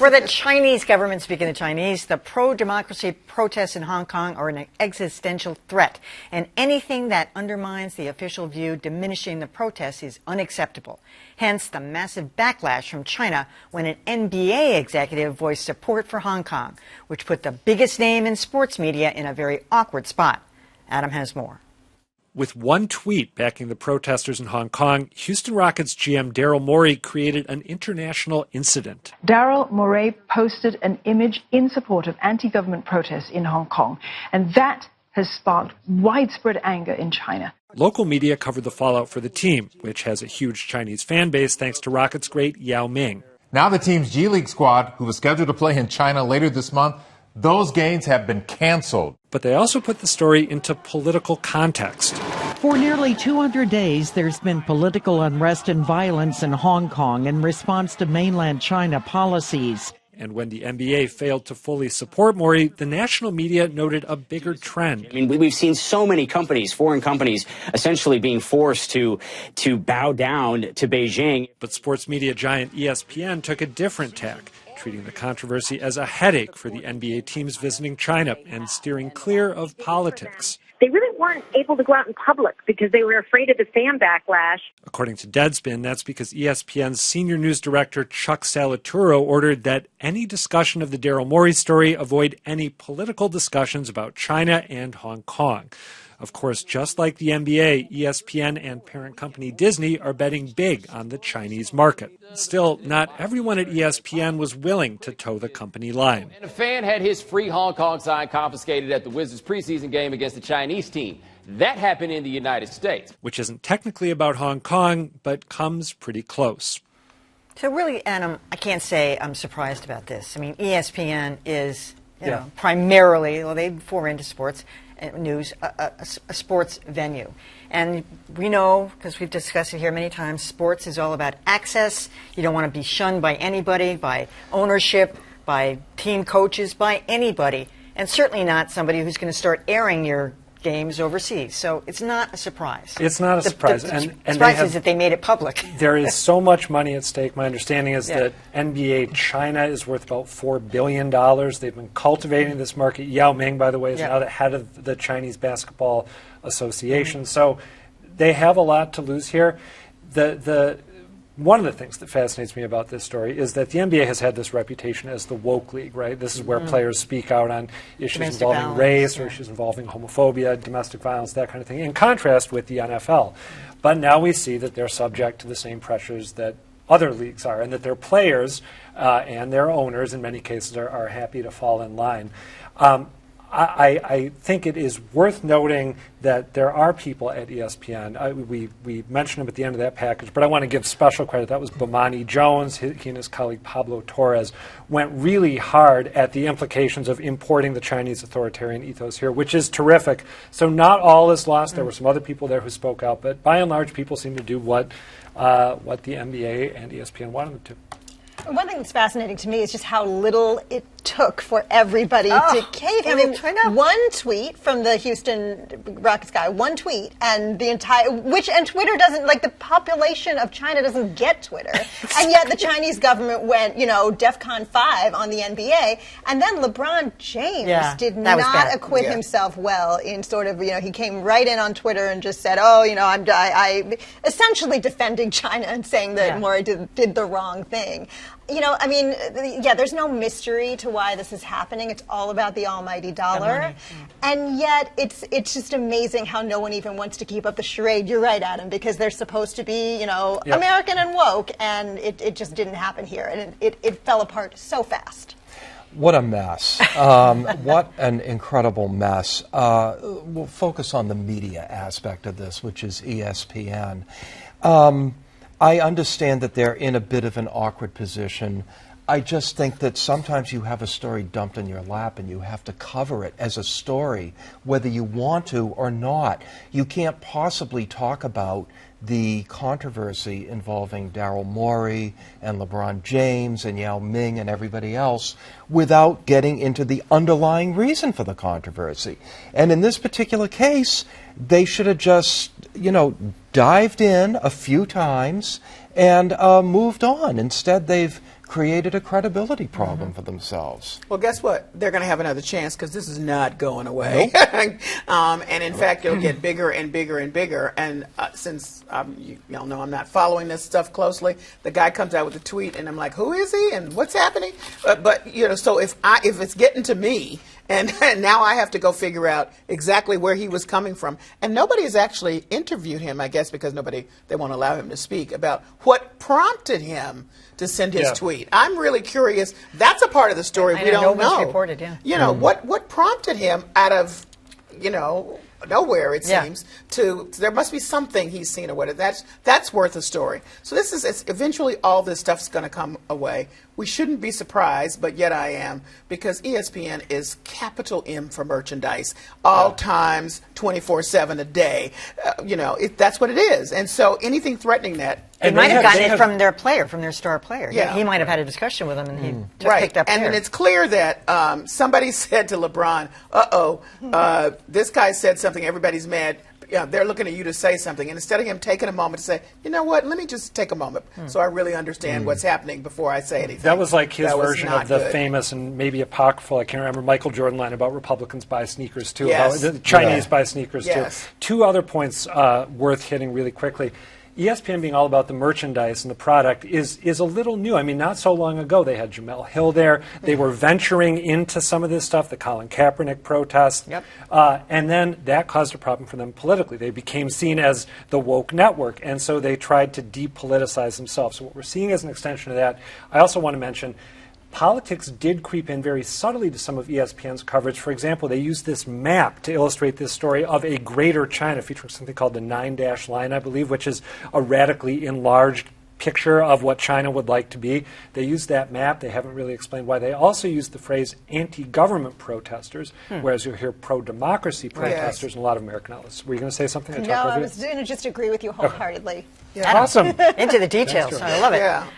For the Chinese government, speaking of Chinese, the pro-democracy protests in Hong Kong are an existential threat, and anything that undermines the official view diminishing the protests is unacceptable. Hence, the massive backlash from China when an NBA executive voiced support for Hong Kong, which put the biggest name in sports media in a very awkward spot. Adam has more. With one tweet backing the protesters in Hong Kong, Houston Rockets GM Daryl Morey created an international incident. Daryl Morey posted an image in support of anti-government protests in Hong Kong, and that has sparked widespread anger in China. Local media covered the fallout for the team, which has a huge Chinese fan base thanks to Rockets great Yao Ming. Now the team's G League squad, who was scheduled to play in China later this month, those games have been canceled. But they also put the story into political context. For nearly 200 days, there's been political unrest and violence in Hong Kong in response to mainland China policies. And when the NBA failed to fully support Morey, the national media noted a bigger trend. I mean, we've seen so many companies, foreign companies, essentially being forced to bow down to Beijing. But sports media giant ESPN took a different tack, treating the controversy as a headache for the NBA teams visiting China and steering clear of politics. They really weren't able to go out in public because they were afraid of the fan backlash. According to Deadspin, that's because ESPN's senior news director Chuck Salituro ordered that any discussion of the Daryl Morey story avoid any political discussions about China and Hong Kong. Of course, just like the NBA, ESPN and parent company Disney are betting big on the Chinese market. Still, not everyone at ESPN was willing to toe the company line. And a fan had his free Hong Kong sign confiscated at the Wizards preseason game against the Chinese team. That happened in the United States. Which isn't technically about Hong Kong, but comes pretty close. So really, Adam, I can't say I'm surprised about this. I mean, ESPN is primarily, well, they forayed into sports news, a sports venue. And we know, because we've discussed it here many times, sports is all about access. You don't want to be shunned by anybody, by ownership, by team coaches, by anybody. And certainly not somebody who's going to start airing your games overseas. So it's not a surprise. It's not a surprise. The surprise is that they made it public. There is so much money at stake. My understanding is that NBA China is worth about $4 billion. They've been cultivating this market. Yao Ming, by the way, is now the head of the Chinese Basketball Association. So they have a lot to lose here. One of the things that fascinates me about this story is that the NBA has had this reputation as the woke league, right? This is where players speak out on issues involving race or issues involving homophobia, domestic violence, that kind of thing, in contrast with the NFL. But now we see that they're subject to the same pressures that other leagues are, and that their players and their owners, in many cases, are happy to fall in line. I think it is worth noting that there are people at ESPN. We mentioned him at the end of that package, but I want to give special credit. That was Bomani Jones. He and his colleague Pablo Torres went really hard at the implications of importing the Chinese authoritarian ethos here, which is terrific. So not all is lost. There were some other people there who spoke out, but by and large, people seem to do what the NBA and ESPN wanted them to. One thing that's fascinating to me is just how little it took for everybody to cave. I mean, one tweet from the Houston Rockets guy, one tweet, and the entire and Twitter doesn't, like, the population of China doesn't get Twitter, and yet the Chinese government went, DEFCON 5 on the NBA, and then LeBron James did not acquit himself well in sort of, he came right in on Twitter and just said, I essentially defending China and saying that Morey did the wrong thing. There's no mystery to why this is happening. It's all about the almighty dollar. And yet it's just amazing how no one even wants to keep up the charade. You're right, Adam, because they're supposed to be, American and woke, and it just didn't happen here. And it fell apart so fast. What a mess. What an incredible mess. We'll focus on the media aspect of this, which is ESPN. I understand that they're in a bit of an awkward position. I just think that sometimes you have a story dumped in your lap and you have to cover it as a story, whether you want to or not. You can't possibly talk about the controversy involving Daryl Morey and LeBron James and Yao Ming and everybody else without getting into the underlying reason for the controversy. And in this particular case, they should have just, dived in a few times and moved on. Instead, they've created a credibility problem for themselves. Well, guess what? They're going to have another chance because this is not going away. Nope. And in fact, it'll get bigger and bigger and bigger. And since y'all know I'm not following this stuff closely, the guy comes out with a tweet, and I'm like, who is he and what's happening? But so if it's getting to me, and now I have to go figure out exactly where he was coming from. And nobody has actually interviewed him, I guess, because they won't allow him to speak about what prompted him to send his tweet. I'm really curious. That's a part of the story we don't know. Nobody's reported, what prompted him out of, nowhere, it seems, there must be something he's seen or whatever. That's worth a story. So eventually all this stuff's going to come away. We shouldn't be surprised, but yet I am, because ESPN is capital M for merchandise, all times, 24/7 a day. That's what it is. And so anything threatening that. They might have gotten it from their player, from their star player. Yeah. He might have had a discussion with him, and he just picked up and then it's clear that somebody said to LeBron, this guy said something, everybody's mad. Yeah, they're looking at you to say something. And instead of him taking a moment to say, you know what, let me just take a moment so I really understand what's happening before I say anything. That was like his version of the famous and maybe apocryphal, I can't remember, Michael Jordan line about Republicans buy sneakers too. Yes. The Chinese buy sneakers too. Two other points worth hitting really quickly. ESPN being all about the merchandise and the product is a little new. I mean, not so long ago they had Jamel Hill there. They were venturing into some of this stuff, the Colin Kaepernick protest. Yep. And then that caused a problem for them politically. They became seen as the woke network, and so they tried to depoliticize themselves. So what we're seeing as an extension of that, I also want to mention, politics did creep in very subtly to some of ESPN's coverage. For example, they used this map to illustrate this story of a greater China, featuring something called the 9-dash line, I believe, which is a radically enlarged picture of what China would like to be. They used that map. They haven't really explained why. They also used the phrase anti-government protesters, whereas you hear pro-democracy protesters in a lot of American outlets. Were you going to say something? No, I was going to just agree with you wholeheartedly. Awesome. Into the details. I love it. Yeah.